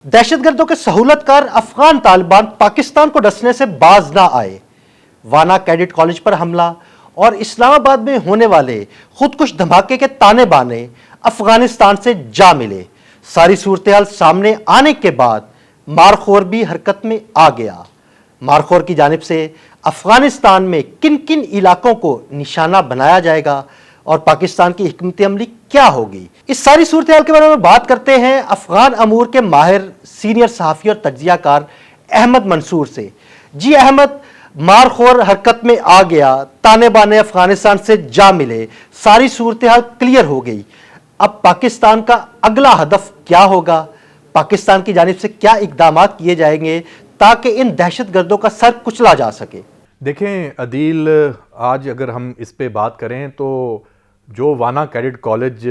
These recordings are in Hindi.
दहशतगर्दों के सहूलतकार अफगान तालिबान पाकिस्तान को डसने से बाज ना आए। वाना कैडेट कॉलेज पर हमला और इस्लामाबाद में होने वाले खुदकुश धमाके के ताने बाने अफगानिस्तान से जा मिले। सारी सूरत सामने आने के बाद मारखोर भी हरकत में आ गया। मारखोर की जानिब से अफगानिस्तान में किन किन इलाकों को निशाना बनाया जाएगा और पाकिस्तान की हिकमत अमली क्या होगी, इस सारी सूरत हाल के बारे में बात करते हैं अफगान अमूर के माहिर सीनियर सहाफ़ी और तज्जियाकार अहमद मंसूर से। जी अहमद, मारखोर हरकत में आ गया, ताने बाने अफगानिस्तान से जा मिले, सारी सूरत हाल क्लियर हो गई। अब पाकिस्तान का अगला हदफ क्या होगा, पाकिस्तान की जानिब से क्या इकदाम किए जाएंगे ताकि इन दहशतगर्दों का सर कुचला जा सके। देखें अदील, आज अगर हम इस पे बात करें तो जो वाना कैडेट कॉलेज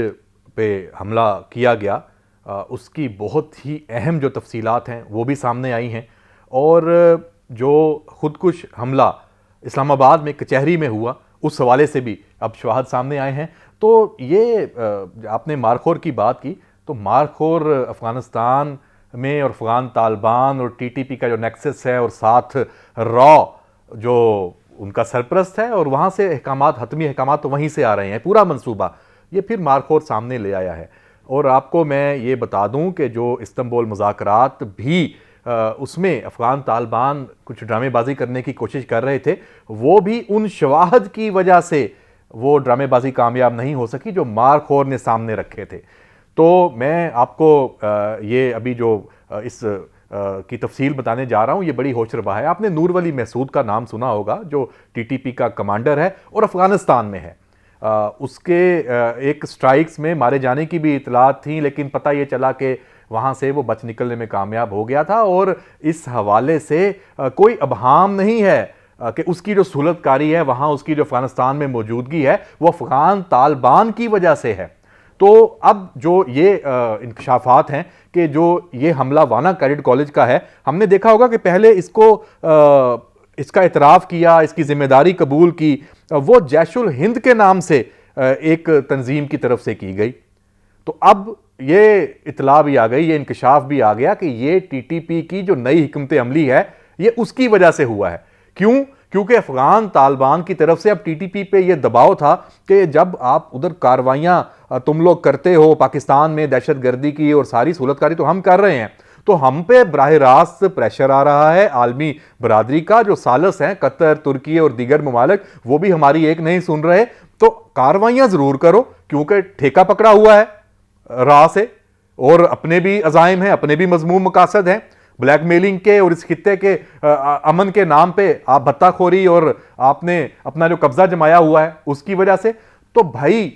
पे हमला किया गया उसकी बहुत ही अहम जो तफसीलात हैं वो भी सामने आई हैं, और जो खुदकुश हमला इस्लामाबाद में कचहरी में हुआ उस हवाले से भी अब शवाहद सामने आए हैं। तो ये आपने मारखोर की बात की, तो मारखोर अफ़गानिस्तान में और अफ़गान तालिबान और टीटीपी का जो नेक्सस है और साथ रॉ जो उनका सरपरस्त है, और वहाँ से अहकामात, हतमी अहकामात तो वहीं से आ रहे हैं, पूरा मंसूबा ये फिर मारखोर सामने ले आया है। और आपको मैं ये बता दूं कि जो इस्तांबुल मुज़ाकरात भी उसमें अफ़गान तालिबान कुछ ड्रामेबाजी करने की कोशिश कर रहे थे, वो भी उन शवाहद की वजह से वो ड्रामेबाजी कामयाब नहीं हो सकी जो मारखोर ने सामने रखे थे। तो मैं आपको ये अभी जो इस की तफसील बताने जा रहा हूँ, ये बड़ी होशरबा है। आपने नूर वली महसूद का नाम सुना होगा, जो टीटीपी का कमांडर है और अफ़गानिस्तान में है। उसके एक स्ट्राइक्स में मारे जाने की भी इतलात थी, लेकिन पता ये चला कि वहाँ से वो बच निकलने में कामयाब हो गया था। और इस हवाले से कोई अबहाम नहीं है कि उसकी जो सहूलतकारी है वहाँ, उसकी जो अफ़गानिस्तान में मौजूदगी है वो अफ़गान तालिबान की वजह से है। तो अब जो ये इंकशाफात हैं कि जो ये हमला वाना कैडेट कॉलेज का है, हमने देखा होगा कि पहले इसका इतराफ़ किया, इसकी ज़िम्मेदारी कबूल की, वो जैशुल हिंद के नाम से एक तंजीम की तरफ से की गई। तो अब ये इतला भी आ गई, ये इंकशाफ भी आ गया कि ये टीटीपी की जो नई हिकमत अमली है ये उसकी वजह से हुआ है। क्यों? क्योंकि अफ़गान तालिबान की तरफ से अब टीटीपी पे ये दबाव था कि जब आप उधर कार्रवाइयाँ तुम लोग करते हो पाकिस्तान में दहशतगर्दी की और सारी सहूलतकारी तो हम कर रहे हैं, तो हम पे बराह रास्त प्रेशर आ रहा है आलमी बरादरी का, जो सालस हैं कतर, तुर्की और दीगर ममालिक, वो भी हमारी एक नहीं सुन रहे। तो कार्रवाइयाँ ज़रूर करो, क्योंकि ठेका पकड़ा हुआ है राह से, और अपने भी अज़ाइम हैं, अपने भी मज़मूम मकासद हैं। ब्लैकमेलिंग के और इस खित्ते के अमन के नाम पे आप भत्ताखोरी और आपने अपना जो कब्जा जमाया हुआ है उसकी वजह से, तो भाई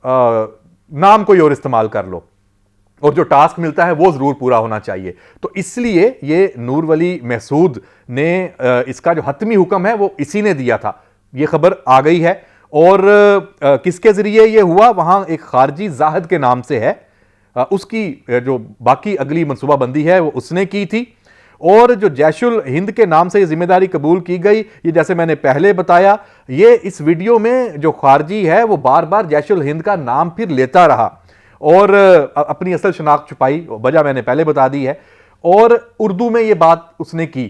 नाम कोई और इस्तेमाल कर लो, और जो टास्क मिलता है वो जरूर पूरा होना चाहिए। तो इसलिए ये नूर वली महसूद ने इसका जो हतमी हुक्म है वो इसी ने दिया था। ये खबर आ गई है, और किसके जरिए ये हुआ, वहां एक खारजी जाहिद के नाम से है, उसकी जो बाकी अगली मनसूबाबंदी है वो उसने की थी। और जो जैशुल हिंद के नाम से ये जिम्मेदारी कबूल की गई, ये जैसे मैंने पहले बताया, ये इस वीडियो में जो खारजी है वो बार बार जैशुल हिंद का नाम फिर लेता रहा और अपनी असल शनाख्त छुपाई, वजह मैंने पहले बता दी है। और उर्दू में ये बात उसने की,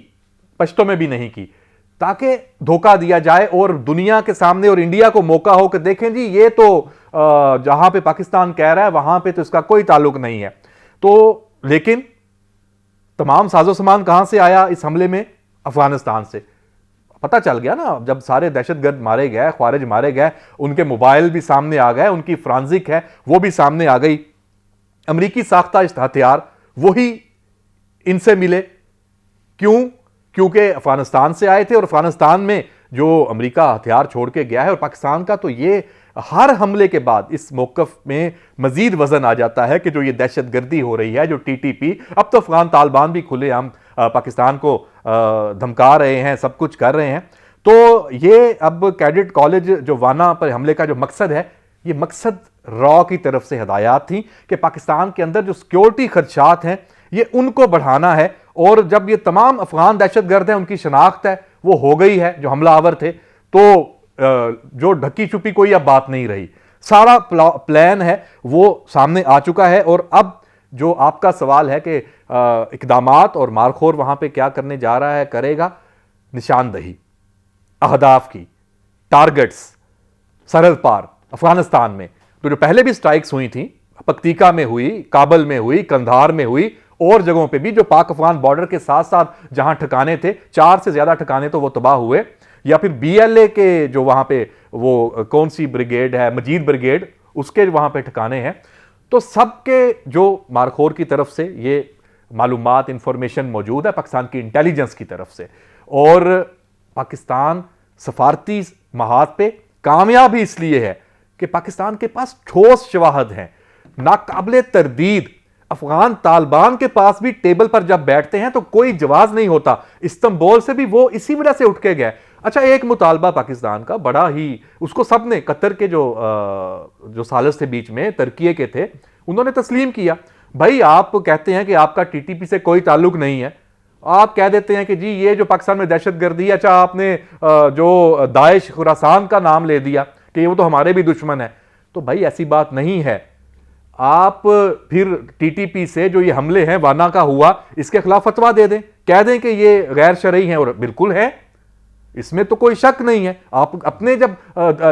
पश्तो में भी नहीं की, ताकि धोखा दिया जाए और दुनिया के सामने और इंडिया को मौका हो कि देखें जी ये तो जहां पे पाकिस्तान कह रहा है वहां पे तो इसका कोई ताल्लुक नहीं है। तो लेकिन तमाम साजो सामान कहां से आया इस हमले में? अफगानिस्तान से। पता चल गया ना, जब सारे दहशतगर्द मारे गए, ख्वारिज मारे गए, उनके मोबाइल भी सामने आ गए, उनकी फ्रांसिक है वो भी सामने आ गई। अमरीकी साख्ता हथियार वही इनसे मिले। क्यों? क्योंकि अफगानिस्तान से आए थे, और अफगानिस्तान में जो अमेरिका हथियार छोड़ के गया है, और पाकिस्तान का तो ये हर हमले के बाद इस मौकफ में मजीद वजन आ जाता है कि जो ये दहशतगर्दी हो रही है, जो टीटीपी, अब तो अफगान तालिबान भी खुलेआम पाकिस्तान को धमका रहे हैं, सब कुछ कर रहे हैं। तो ये अब कैडेट कॉलेज जो वाना पर हमले का जो मकसद है, ये मकसद रॉ की तरफ से हिदायत थी कि पाकिस्तान के अंदर जो सिक्योरिटी खदशात हैं ये उनको बढ़ाना है। और जब ये तमाम अफगान दहशतगर्द हैं उनकी शनाख्त है वो हो गई है, जो हमलावर थे, तो जो ढकी छुपी कोई अब बात नहीं रही, सारा प्लान है वो सामने आ चुका है। और अब जो आपका सवाल है कि इकदामात और मारखोर वहां पे क्या करने जा रहा है, करेगा, निशानदही अहदाफ की, टारगेट्स सरहद पार अफगानिस्तान में, तो जो पहले भी स्ट्राइक्स हुई थी, पक्तिका में हुई, काबल में हुई, कंधार में हुई, और जगहों पे भी जो पाक अफगान बॉर्डर के साथ साथ जहां ठिकाने थे, 4 से ज्यादा ठिकाने तो वो तबाह हुए, या फिर बीएलए के जो वहां पे वो कौन सी ब्रिगेड है, मजीद ब्रिगेड, उसके वहां पे ठिकाने हैं, तो सबके जो मारखोर की तरफ से ये मालूमात इंफॉर्मेशन मौजूद है पाकिस्तान की इंटेलिजेंस की तरफ से, और पाकिस्तान सफारती महाज पे कामयाब ही इसलिए है कि पाकिस्तान के पास ठोस शवाहद हैं, नाकाबिले तरदीद। अफगान तालिबान के पास भी टेबल पर जब बैठते हैं तो कोई जवाब नहीं होता। इस्तांबुल से भी वो इसी वजह से उठ के गए। अच्छा, एक मुतालबा पाकिस्तान का बड़ा ही, उसको सबने, कतर के जो सालिस थे बीच में, तुर्की के थे, उन्होंने तस्लीम किया। भाई आप कहते हैं कि आपका टीटीपी से कोई ताल्लुक नहीं है, आप कह देते हैं कि जी ये जो पाकिस्तान में दहशतगर्दी, अच्छा आपने जो दाइश खुरासान का नाम ले दिया कि वो तो हमारे भी दुश्मन है, तो भाई ऐसी बात नहीं है। आप फिर टीटीपी से जो ये हमले हैं वाना का हुआ, इसके खिलाफ फतवा दे दें, कह दें कि ये गैर शरई हैं, और बिल्कुल है, इसमें तो कोई शक नहीं है। आप अपने जब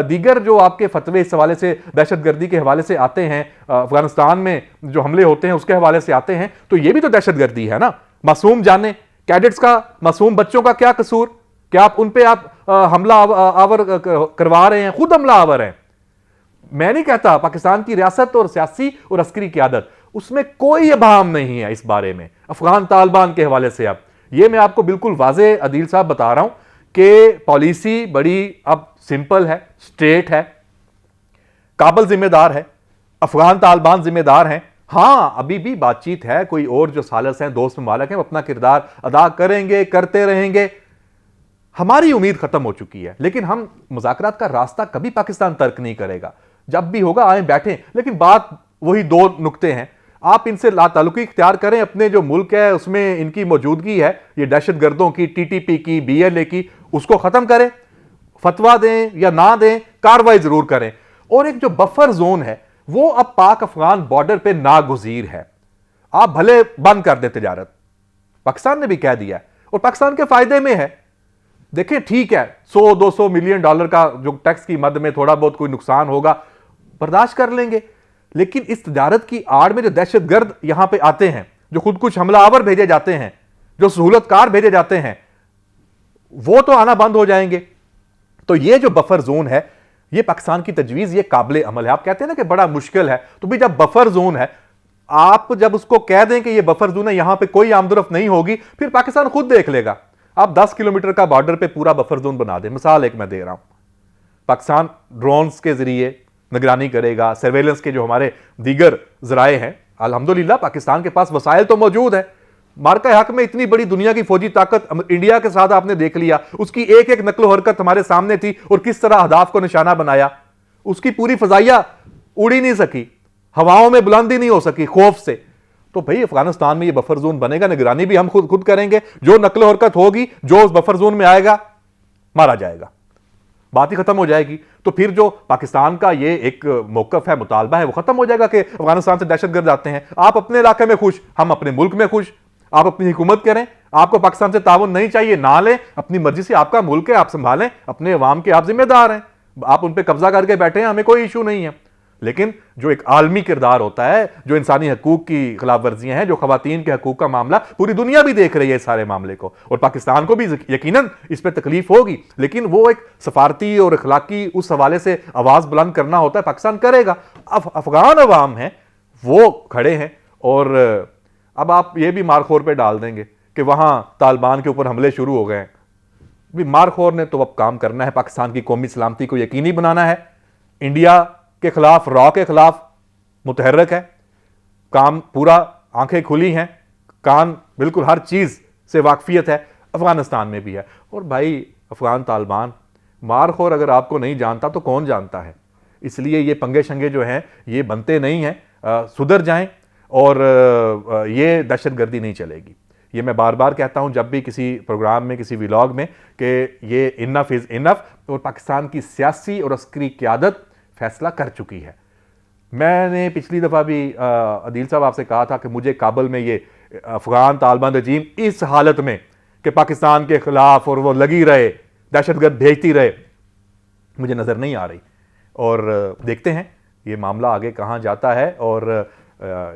दीगर जो आपके फतवे इस हवाले से, दहशतगर्दी के हवाले से आते हैं, अफगानिस्तान में जो हमले होते हैं उसके हवाले से आते हैं, तो ये भी तो दहशतगर्दी है ना। मासूम जाने, कैडेट्स का, मासूम बच्चों का क्या कसूर? क्या आप उन पे आप हमला आवर करवा रहे हैं? खुद हमला आवर हैं। मैं नहीं कहता, पाकिस्तान की रियासत और सियासी और अस्करी क़यादत, उसमें कोई अभाम नहीं है इस बारे में अफगान तालिबान के हवाले से। अब ये मैं आपको बिल्कुल वाज़े अदील साहब बता रहा हूं कि पॉलिसी बड़ी अब सिंपल है, स्ट्रेट है। काबल जिम्मेदार है, अफगान तालिबान जिम्मेदार हैं। हां, अभी भी बातचीत है, कोई और जो सालिस हैं, दोस्त ममालिक हैं, वो अपना किरदार अदा करेंगे, करते रहेंगे। हमारी उम्मीद खत्म हो चुकी है, लेकिन हम मुज़ाकरात का रास्ता कभी पाकिस्तान तर्क नहीं करेगा। जब भी होगा आए बैठें, लेकिन बात वही 2 नुक्ते हैं। आप इनसे लाताल्लुकी इख्तियार करें, अपने जो मुल्क है उसमें इनकी मौजूदगी है, ये दहशतगर्दों की, टीटीपी की, बीएलए की, उसको खत्म करें। फतवा दें या ना दें, कार्रवाई जरूर करें। और एक जो बफर जोन है वो अब पाक अफगान बॉर्डर पे नागुज़ीर है। आप भले बंद कर दें तिजारत, पाकिस्तान ने भी कह दिया है, और पाकिस्तान के फायदे में है। देखिए ठीक है, 100-200 मिलियन डॉलर का जो टैक्स की मद में थोड़ा बहुत कोई नुकसान होगा, बर्दाश्त कर लेंगे, लेकिन इस तिजारत की आड़ में जो दहशतगर्द यहां पे आते हैं, जो खुद कुछ हमलावर भेजे जाते हैं, जो सहूलतकार भेजे जाते हैं, वो तो आना बंद हो जाएंगे। तो ये जो बफर जोन है, ये पाकिस्तान की तजवीज, ये काबिल अमल है। आप कहते हैं ना कि बड़ा मुश्किल है, तो भी जब बफर जोन है, आप जब उसको कह दें कि ये बफर जोन है, यहां पे कोई आमदरफ्त नहीं होगी, फिर पाकिस्तान खुद देख लेगा। आप 10 किलोमीटर का बॉर्डर पे पूरा बफर जोन बना दें। मिसाल एक मैं दे रहा हूं, पाकिस्तान ड्रोन्स के जरिए निगरानी करेगा, सर्वेलेंस के जो हमारे दीगर जराए हैं, अल्हम्दुलिल्लाह पाकिस्तान के पास वसाइल तो मौजूद है। मार्का हक में इतनी बड़ी दुनिया की फौजी ताकत इंडिया के साथ आपने देख लिया, उसकी एक एक नकलो हरकत हमारे सामने थी, और किस तरह अहदाफ को निशाना बनाया। उसकी पूरी फजाइया उड़ ही नहीं सकी, हवाओं में बुलंद ही नहीं हो सकी खौफ से। तो भाई अफगानिस्तान में ये बफर जोन बनेगा, निगरानी भी हम खुद करेंगे। जो नकलो हरकत होगी, जो उस बफर जोन में आएगा, मारा जाएगा, बात ही खत्म हो जाएगी। तो फिर जो पाकिस्तान का ये एक मौकफ है, मुतालबा है, वो खत्म हो जाएगा कि अफगानिस्तान से दहशतगर्द आते हैं। आप अपने इलाके में खुश, हम अपने मुल्क में खुश, आप अपनी हुकूमत करें, आपको पाकिस्तान से ताउन नहीं चाहिए, ना लें, अपनी मर्जी से, आपका मुल्क है, आप संभालें, अपने अवाम के आप जिम्मेदार हैं, आप उन पर कब्जा करके बैठे हैं, हमें कोई इशू नहीं है। लेकिन जो एक आलमी किरदार होता है, जो इंसानी हकूक की खिलाफ वर्जियां हैं, जो खवातीन के हकूक का मामला, पूरी दुनिया भी देख रही है इस सारे मामले को, और पाकिस्तान को भी यकीनन इस पर तकलीफ होगी, लेकिन वो एक सफारती और अखलाकी उस हवाले से आवाज बुलंद करना होता है, पाकिस्तान करेगा। अब अफगान अवाम है, वो खड़े हैं, और अब आप ये भी मारखोर पे डाल देंगे कि वहां तालिबान के ऊपर हमले शुरू हो गए। भी मारखोर ने तो अब काम करना है, पाकिस्तान की कौमी सलामती को यकीनी बनाना है, इंडिया के खिलाफ, रॉ के खिलाफ मुतहर्रक है, काम पूरा, आंखें खुली हैं, कान बिल्कुल हर चीज से वाकफियत है, अफगानिस्तान में भी है। और भाई अफगान तालिबान, मारखोर अगर आपको नहीं जानता तो कौन जानता है। इसलिए ये पंगे शंगे जो हैं ये बनते नहीं हैं, सुधर जाएं, और ये दहशतगर्दी नहीं चलेगी। ये मैं बार बार कहता हूं जब भी किसी प्रोग्राम में, किसी व्लॉग में, कि ये इनफ इज इनफ, और पाकिस्तान की सियासी और अस्करी क़यादत फैसला कर चुकी है। मैंने पिछली दफ़ा भी अदील साहब आपसे कहा था कि मुझे काबुल में ये अफगान तालिबान रजीम इस हालत में कि पाकिस्तान के खिलाफ और वो लगी रहे, दहशतगर्द भेजती रहे, मुझे नज़र नहीं आ रही। और देखते हैं ये मामला आगे कहाँ जाता है, और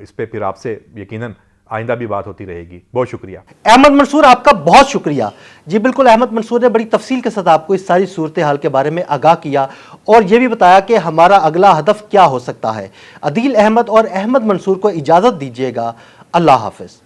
इस पे फिर आपसे यकीनन आइंदा भी बात होती रहेगी। बहुत शुक्रिया अहमद मंसूर, आपका बहुत शुक्रिया। जी बिल्कुल, अहमद मंसूर ने बड़ी तफसील के साथ आपको इस सारी सूरत हाल के बारे में आगाह किया और यह भी बताया कि हमारा अगला हदफ क्या हो सकता है। अदील अहमद और अहमद मंसूर को इजाज़त दीजिएगा। अल्लाह हाफिज़।